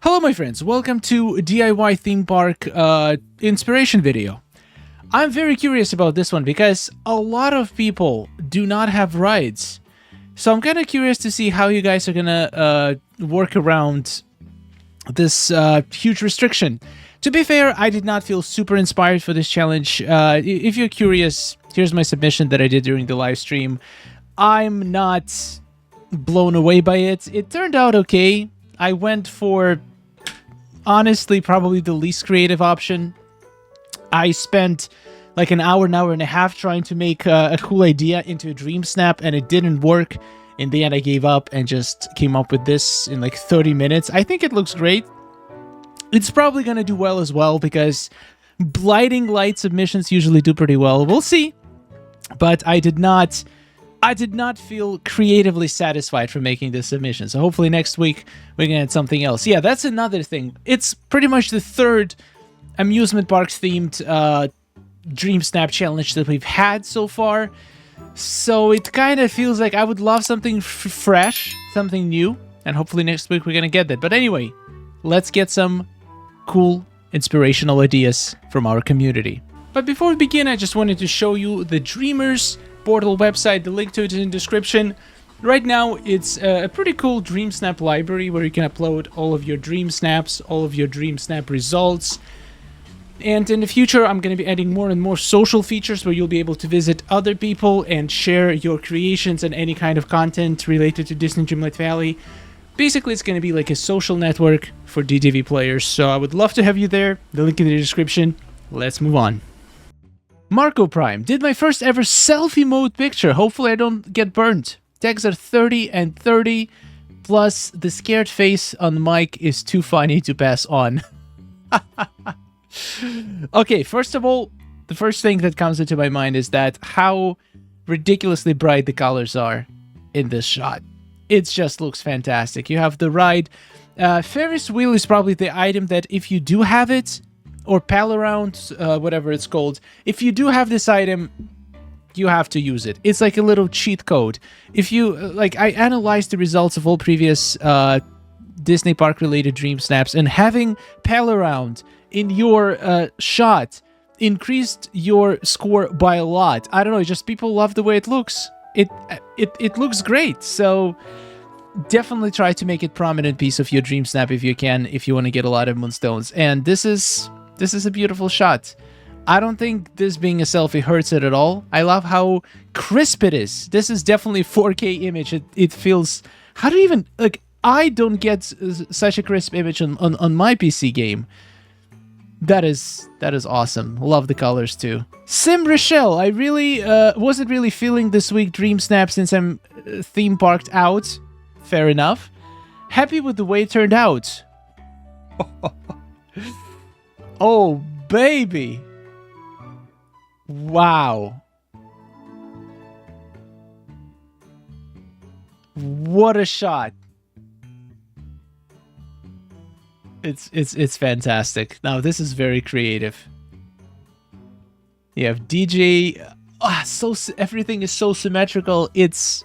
Hello my friends, welcome to DIY theme park inspiration video. I'm very curious about this one because a lot of people do not have rides. So I'm kind of curious to see how you guys are gonna work around this huge restriction. To be fair, I did not feel super inspired for this challenge. If you're curious, here's my submission that I did during the live stream. I'm not blown away by it. It turned out okay. I went for, honestly, probably the least creative option. I spent like an hour and a half trying to make a cool idea into a Dreamsnap, and it didn't work. In the end, I gave up and just came up with this in like 30 minutes. I think it looks great. It's probably going to do well as well because blinding light submissions usually do pretty well. We'll see. But I did not feel creatively satisfied from making this submission. So hopefully next week we can add something else. Yeah, that's another thing. It's pretty much the third amusement parks themed Dreamsnap challenge that we've had so far. So it kind of feels like I would love something fresh, something new. And hopefully next week we're going to get that. But anyway, let's get some cool inspirational ideas from our community. But before we begin, I just wanted to show you the Dreamers portal website. The link to it is in the description. Right now, it's a pretty cool Dreamsnap library where you can upload all of your Dreamsnaps, all of your Dreamsnap results. And in the future, I'm going to be adding more and more social features where you'll be able to visit other people and share your creations and any kind of content related to Disney Dreamlight Valley. Basically, it's going to be like a social network for DTV players. So I would love to have you there. The link in the description. Let's move on. Marco Prime did my first ever selfie mode picture. Hopefully I don't get burnt. Tags are 30 and 30. Plus, the scared face on the mic is too funny to pass on. Okay, first of all, the first thing that comes into my mind is that how ridiculously bright the colors are in this shot. It just looks fantastic. You have the ride. Ferris wheel is probably the item that if you do have it, or pal around, whatever it's called. If you do have this item, you have to use it. It's like a little cheat code. If you, I analyzed the results of all previous Disney Park related Dreamsnaps, and having pal around in your shot increased your score by a lot. I don't know, just people love the way it looks. It looks great, so definitely try to make it prominent piece of your Dreamsnap if you can, if you want to get a lot of moonstones. And this is a beautiful shot. I don't think this being a selfie hurts it at all. I love how crisp it is. This is definitely 4K image. It feels... How do you even... Like, I don't get such a crisp image on my PC game. That is awesome. Love the colors too. Sim Rochelle, I really wasn't really feeling this week Dreamsnap since I'm theme parked out. Fair enough. Happy with the way it turned out. Oh, baby. Wow. What a shot. It's fantastic. Now, this is very creative. You have DJ. Everything is so symmetrical. It's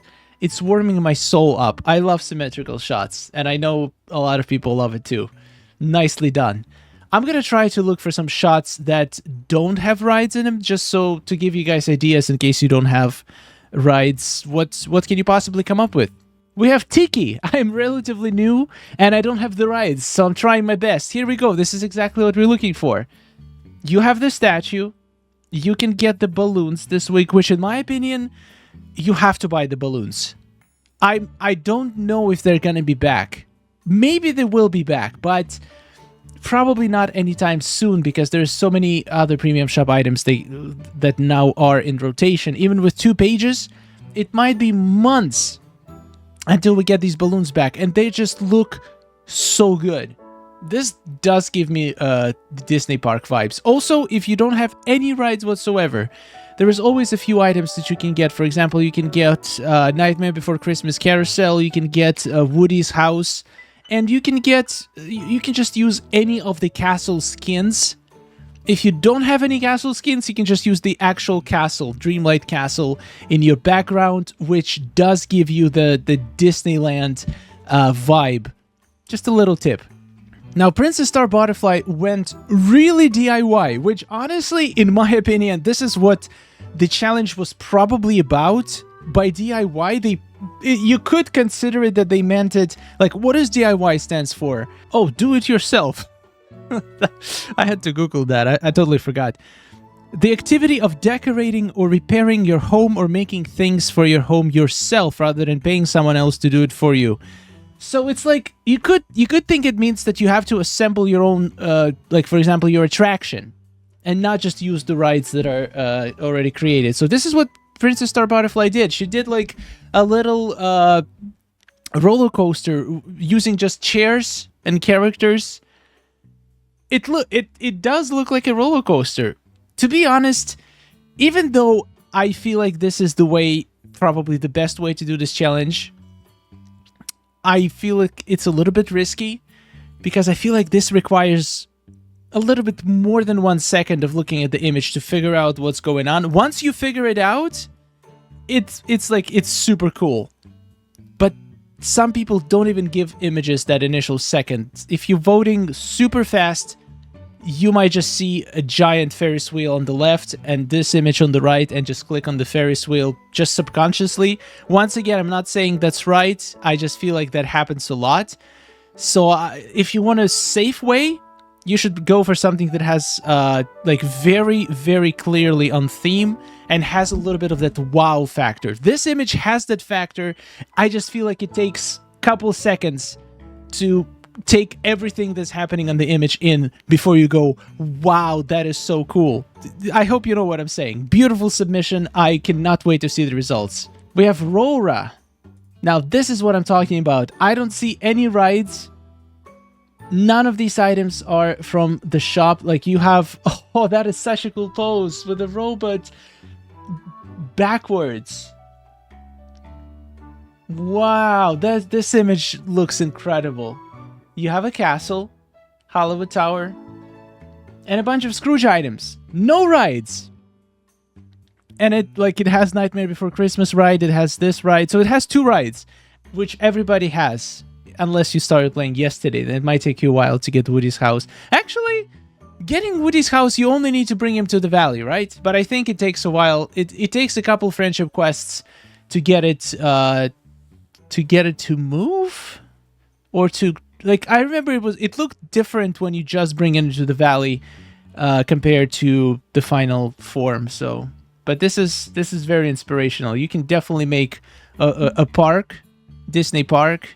warming my soul up. I love symmetrical shots, and I know a lot of people love it too. Nicely done. I'm gonna try to look for some shots that don't have rides in them, just so to give you guys ideas in case you don't have rides. What can you possibly come up with? We have Tiki. I'm relatively new and I don't have the rides, so I'm trying my best. Here we go. This is exactly what we're looking for. You have the statue. You can get the balloons this week, which in my opinion, you have to buy the balloons. I don't know if they're gonna be back. Maybe they will be back, but probably not anytime soon because there's so many other premium shop items that now are in rotation. Even with 2 pages, it might be months until we get these balloons back, and they just look so good. This does give me Disney Park vibes. Also, if you don't have any rides whatsoever, there is always a few items that you can get. For example, you can get Nightmare Before Christmas Carousel, you can get Woody's House, and you can just use any of the castle skins. If you don't have any castle skins, you can just use the actual castle, Dreamlight Castle, in your background, which does give you the Disneyland vibe. Just a little tip. Now, Princess Star Butterfly went really DIY, which honestly, in my opinion, this is what the challenge was probably about. By DIY, you could consider it that they meant it, like, what does DIY stands for? Oh, do it yourself. I had to Google that. I totally forgot. The activity of decorating or repairing your home or making things for your home yourself rather than paying someone else to do it for you. So it's like, you could think it means that you have to assemble your own, like, for example, your attraction, and not just use the rides that are already created. So this is what Princess Star Butterfly did. She did like a little roller coaster using just chairs and characters. It does look like a roller coaster. To be honest, even though I feel like this is the way, probably the best way to do this challenge, I feel like it's a little bit risky, because I feel like this requires a little bit more than 1 second of looking at the image to figure out what's going on. Once you figure it out, it's super cool. But some people don't even give images that initial second. If you're voting super fast, you might just see a giant Ferris wheel on the left and this image on the right, and just click on the Ferris wheel just subconsciously. Once again, I'm not saying that's right. I just feel like that happens a lot. So if you want a safe way, you should go for something that has like very, very clearly on theme and has a little bit of that wow factor. This image has that factor. I just feel like it takes a couple seconds to take everything that's happening on the image in before you go, wow, that is so cool. I hope you know what I'm saying. Beautiful submission. I cannot wait to see the results. We have Rora. Now, this is what I'm talking about. I don't see any rides. None of these items are from the shop. Like, you have... Oh, that is such a cool pose with the robot backwards. Wow, this image looks incredible. You have a castle, Hollywood Tower, and a bunch of Scrooge items. No rides. And it has Nightmare Before Christmas ride, it has this ride. So it has 2 rides, which everybody has. Unless you started playing yesterday, then it might take you a while to get Woody's house. Actually, getting Woody's house, you only need to bring him to the valley, right? But I think it takes a while. It takes a couple friendship quests to get it to move, or to... Like, I remember it looked different when you just bring it into the valley compared to the final form. So, but this is very inspirational. You can definitely make a park, Disney park,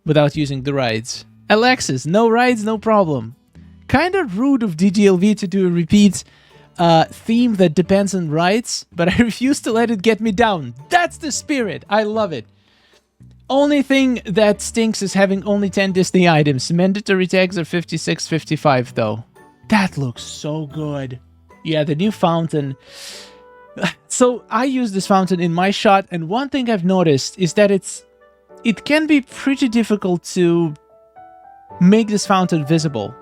without using the rides. Alexis, no rides, no problem. Kind of rude of DDLV to do a repeat theme that depends on rides, but I refuse to let it get me down. That's the spirit. I love it. Only thing that stinks is having only 10 Disney items. Mandatory tags are 56, 55 though. That looks so good. Yeah, the new fountain. So I use this fountain in my shot, and one thing I've noticed is that it can be pretty difficult to make this fountain visible.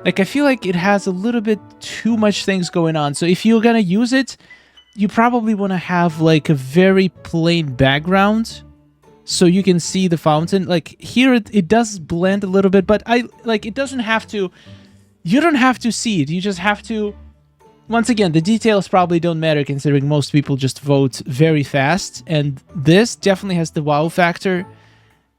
Like, I feel like it has a little bit too much things going on. So if you're gonna use it, you probably want to have like a very plain background, so you can see the fountain. Like, here it does blend a little bit, but it doesn't have to... You don't have to see it. You just have to... Once again, the details probably don't matter, considering most people just vote very fast. And this definitely has the wow factor.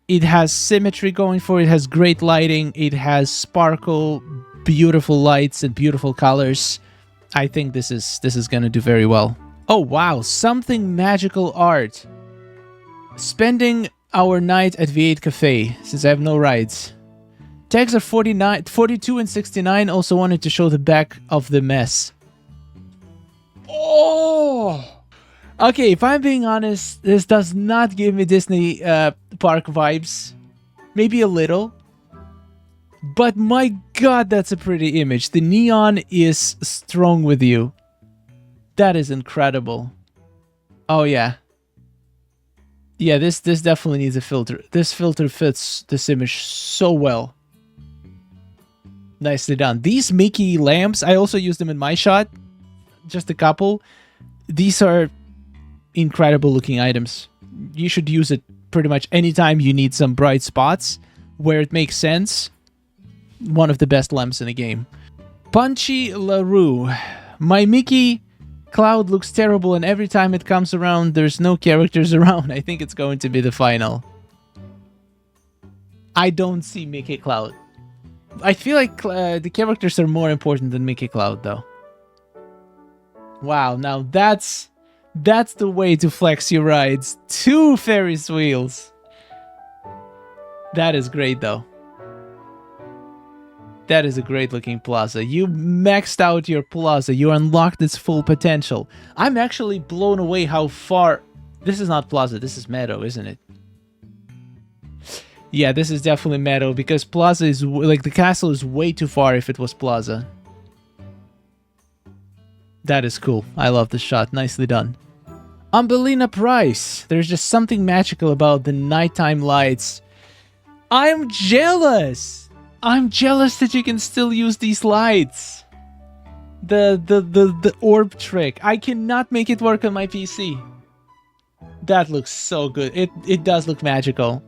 It has symmetry going for it. It has great lighting. It has sparkle, beautiful lights, and beautiful colors. I think this is going to do very well. Oh, wow. Something magical art. Spending our night at V8 Cafe, since I have no rides. Tags are 42 and 69. Also wanted to show the back of the mess. Oh! Okay, if I'm being honest, this does not give me Disney park vibes. Maybe a little. But my god, that's a pretty image. The neon is strong with you. That is incredible. Oh, yeah. Yeah, this definitely needs a filter. This filter fits this image so well. Nicely done. These Mickey lamps, I also used them in my shot. Just a couple. These are incredible looking items. You should use it pretty much anytime you need some bright spots where it makes sense. one of the best lamps in the game. Punchy LaRue. My Mickey Cloud looks terrible, and every time it comes around, there's no characters around. I think it's going to be the final. I don't see Mickey Cloud. I feel like the characters are more important than Mickey Cloud, though. Wow, now that's the way to flex your rides. 2 Ferris wheels. That is great, though. That is a great looking plaza. You maxed out your plaza. You unlocked its full potential. I'm actually blown away how far... This is not plaza, this is meadow, isn't it? Yeah, this is definitely meadow, because plaza is... Like, the castle is way too far if it was plaza. That is cool. I love this shot. Nicely done. Umbellina Price. There's just something magical about the nighttime lights. I'm jealous! I'm jealous that you can still use these lights. The orb trick. I cannot make it work on my PC. That looks so good. It does look magical.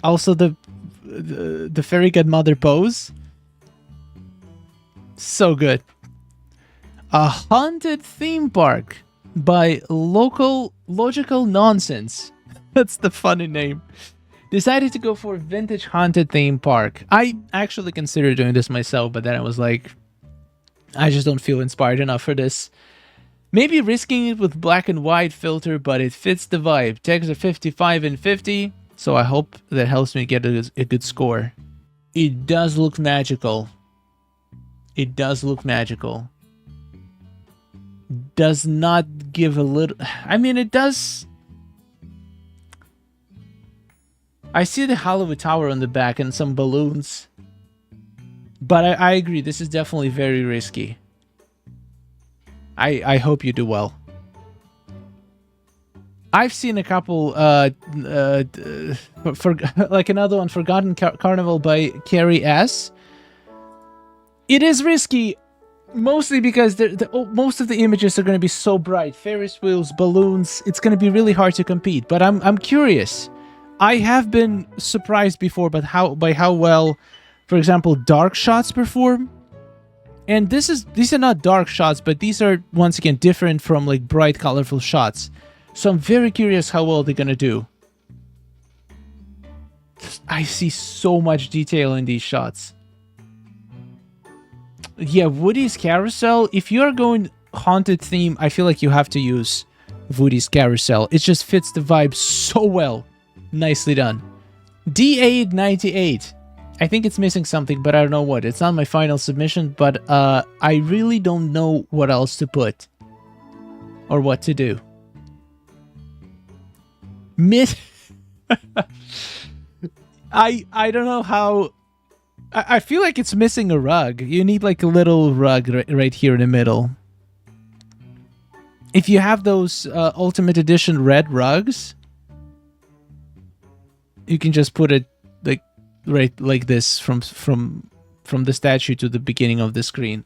Also the fairy godmother pose. So good. A haunted theme park by Logical Nonsense. That's the funny name. Decided to go for vintage haunted theme park. I actually considered doing this myself, but then I was like, I just don't feel inspired enough for this. Maybe risking it with black and white filter, but it fits the vibe. Tags are 55 and 50, so I hope that helps me get a good score. It does look magical. It does look magical. Does not give a little... I mean, it does... I see the Halloween Tower on the back and some balloons. But I agree, this is definitely very risky. I hope you do well. I've seen a couple, like another one, Forgotten Carnival by Carrie S. It is risky, mostly because most of the images are going to be so bright. Ferris wheels, balloons, it's going to be really hard to compete. But I'm curious. I have been surprised before by how well, for example, dark shots perform. And these are not dark shots, but these are once again different from like bright, colorful shots. So I'm very curious how well they're gonna do. I see so much detail in these shots. Yeah, Woody's Carousel. If you are going haunted theme, I feel like you have to use Woody's Carousel. It just fits the vibe so well. Nicely done. D898. I think it's missing something, but I don't know what. It's not my final submission, but I really don't know what else to put. Or what to do. I don't know how... I feel like it's missing a rug. You need like a little rug right here in the middle. If you have those Ultimate Edition red rugs... You can just put it like right like this from the statue to the beginning of the screen.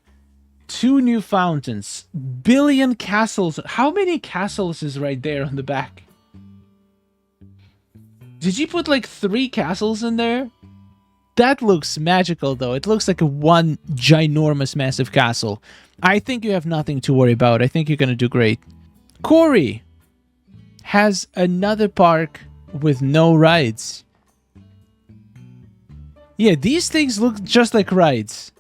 2 new fountains. Billion castles. How many castles is right there on the back? Did you put like 3 castles in there? That looks magical though. It looks like one ginormous massive castle. I think you have nothing to worry about. I think you're gonna do great. Corey has another park with no rides. Yeah, these things look just like rides.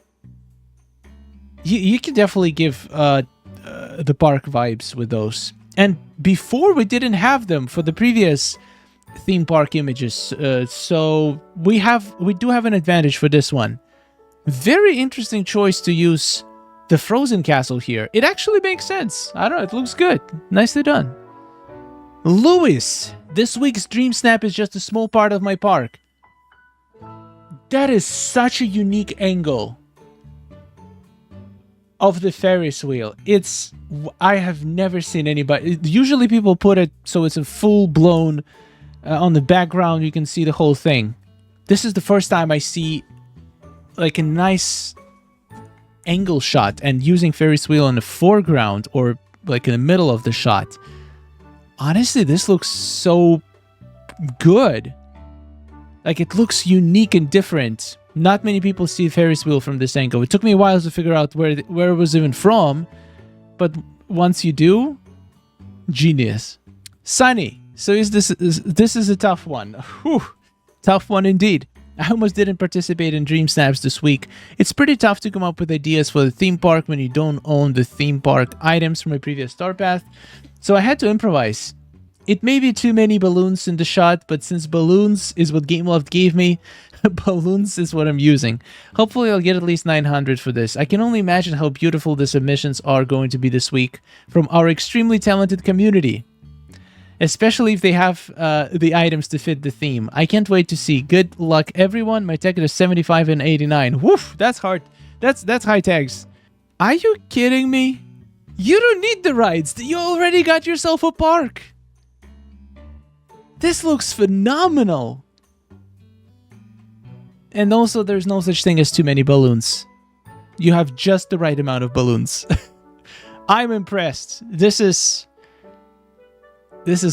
You can definitely give the park vibes with those. And before we didn't have them for the previous theme park images, so we do have an advantage for this one. Very interesting choice to use the Frozen Castle here. It actually makes sense. I don't know, it looks good. Nicely done. Lewis, this week's Dreamsnap is just a small part of my park. That is such a unique angle of the Ferris wheel. I have never seen anybody. Usually people put it so it's a full-blown on the background. You can see the whole thing. This is the first time I see like a nice angle shot and using Ferris wheel in the foreground or like in the middle of the shot. Honestly, this looks so good. Like, it looks unique and different Not many people see Ferris wheel from this angle. It took me a while to figure out where it was even from, but once you do, genius. Sunny. So this is a tough one. Whew. Tough one indeed. I almost didn't participate in Dream Snaps this week. It's pretty tough to come up with ideas for the theme park when you don't own the theme park items from my previous star path. So I had to improvise. It may be too many balloons in the shot, but since balloons is what Gameloft gave me, balloons is what I'm using. Hopefully I'll get at least 900 for this. I can only imagine how beautiful the submissions are going to be this week from our extremely talented community. Especially if they have the items to fit the theme. I can't wait to see. Good luck, everyone. My tag is 75 and 89. Woof, that's hard. That's high tags. Are you kidding me? You don't need the rides. You already got yourself a park. This looks phenomenal. And also, there's no such thing as too many balloons. You have just the right amount of balloons. I'm impressed. This is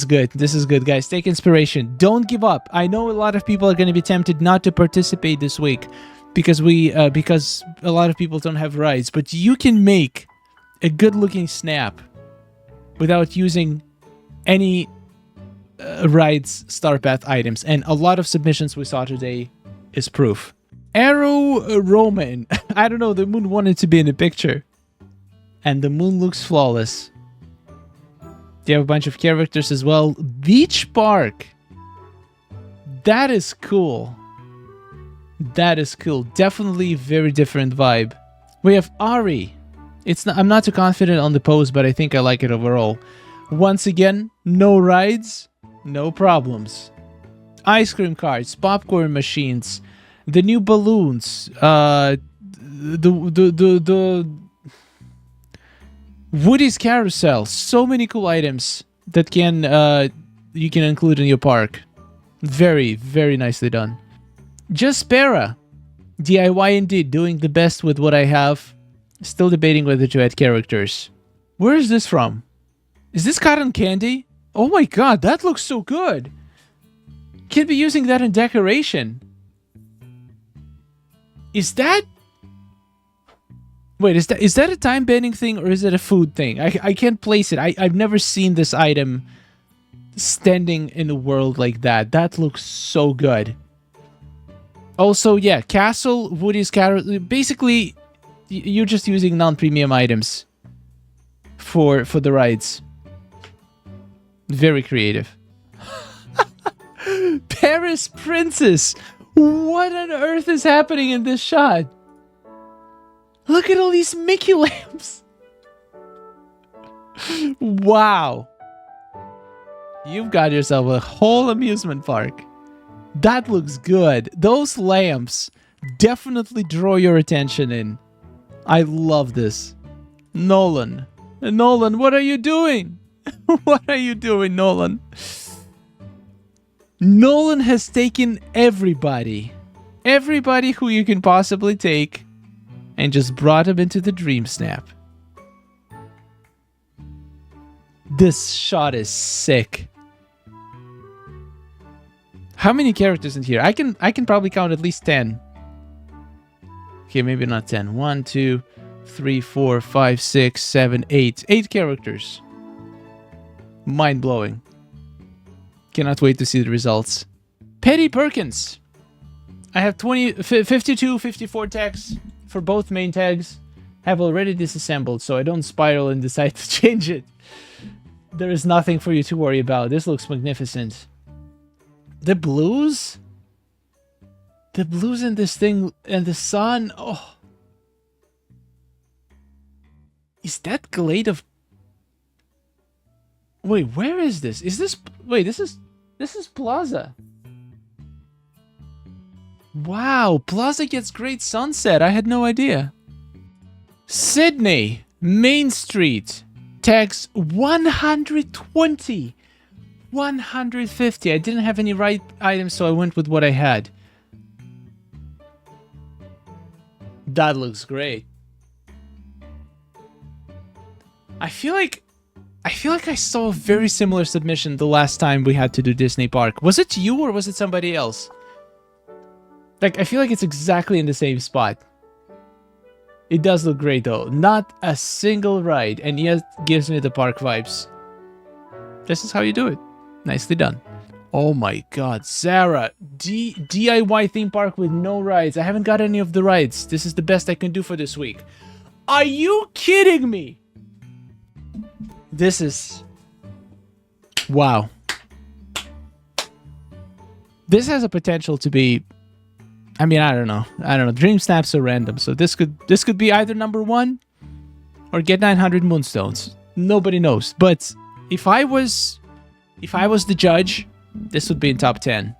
good. This is good, guys. Take inspiration. Don't give up. I know a lot of people are going to be tempted not to participate this week because because a lot of people don't have rides. But you can make a good-looking snap without using any rides star path items. And a lot of submissions we saw today is proof. Arrow Roman. I don't know. The moon wanted to be in the picture. And the moon looks flawless. You have a bunch of characters as well. Beach Park. That is cool. That is cool. Definitely very different vibe. We have Ari. I'm not too confident on the pose, but I think I like it overall. Once again, no rides, no problems. Ice cream carts, popcorn machines, the new balloons, the Woody's Carousel. So many cool items that you can include in your park. Very, very nicely done. Jaspera. DIY indeed. Doing the best with what I have. Still debating whether to add characters. Where is this from? Is this cotton candy? Oh my god, that looks so good. Can be using that in decoration. Is that... Wait, is that a time bending thing or is it a food thing? I can't place it. I've never seen this item standing in a world like that. That looks so good. Also, yeah, Castle, Woody's Carrot. Basically, you're just using non-premium items for the rides. Very creative. Paris Princess. What on earth is happening in this shot? Look at all these Mickey lamps. Wow. You've got yourself a whole amusement park. That looks good. Those lamps definitely draw your attention in. I love this. Nolan. Nolan, what are you doing? What are you doing, Nolan? Nolan has taken everybody. Everybody who you can possibly take. And just brought him into the Dreamsnap. This shot is sick. How many characters in here? I can probably count at least 10. Okay, maybe not 10. 1, 2, 3, 4, 5, 6, 7, 8. 8 characters. Mind-blowing. Cannot wait to see the results. Petty Perkins. I have 52, 54 tags. For both main tags, have already disassembled, so I don't spiral and decide to change it. There is nothing for you to worry about. This looks magnificent. The blues? The blues in this thing and the sun. Oh. Is that Glade of... Wait, where is this? Is this... Wait, this is Plaza. Wow, Plaza gets great sunset. I had no idea. Sydney, Main Street, tags 120. 150. I didn't have any right items, so I went with what I had. That looks great. I feel like I saw a very similar submission the last time we had to do Disney Park. Was it you or was it somebody else? Like, I feel like it's exactly in the same spot. It does look great, though. Not a single ride, and yet gives me the park vibes. This is how you do it. Nicely done. Oh my god, Sarah. DIY theme park with no rides. I haven't got any of the rides. This is the best I can do for this week. Are you kidding me? This is... wow. This has a potential to be... I mean, I don't know. Dreamsnaps are random, so this could be either number 1 or get 900 moonstones. Nobody knows. But if I was the judge, this would be in top 10.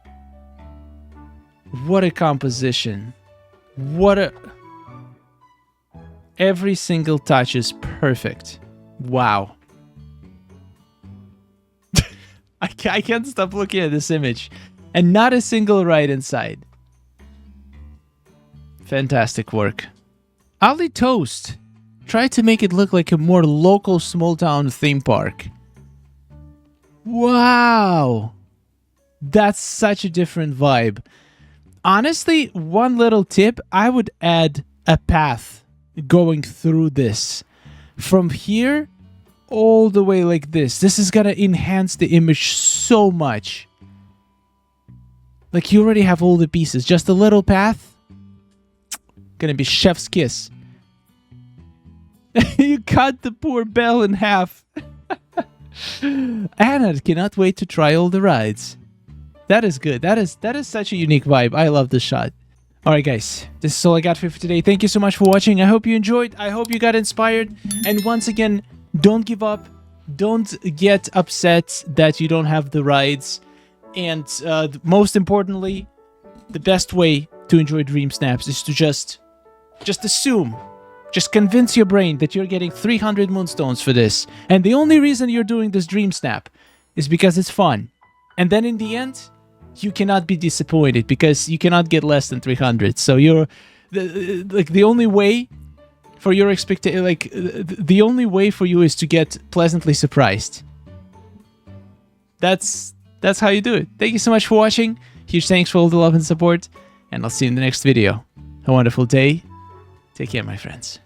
What a composition. What a... every single touch is perfect. Wow. I can't stop looking at this image. And not a single ride inside. Fantastic work. Ali Toast tried to make it look like a more local small town theme park. Wow. That's such a different vibe. Honestly, one little tip, I would add a path going through this. From here all the way like this. This is gonna enhance the image so much. Like, you already have all the pieces. Just a little path. Gonna be chef's kiss. You cut the poor bell in half. Anna cannot wait to try all the rides. That is good. That is such a unique vibe. I love this shot. Alright guys, this is all I got for you today. Thank you so much for watching. I hope you enjoyed. I hope you got inspired. And once again, don't give up. Don't get upset that you don't have the rides. And most importantly, the best way to enjoy Dreamsnaps is to just assume. Just convince your brain that you're getting 300 moonstones for this. And the only reason you're doing this Dreamsnap is because it's fun. And then in the end, you cannot be disappointed because you cannot get less than 300. So you're the only way for your the only way for you is to get pleasantly surprised. That's how you do it. Thank you so much for watching. Huge thanks for all the love and support, and I'll see you in the next video. A wonderful day. Take care, my friends.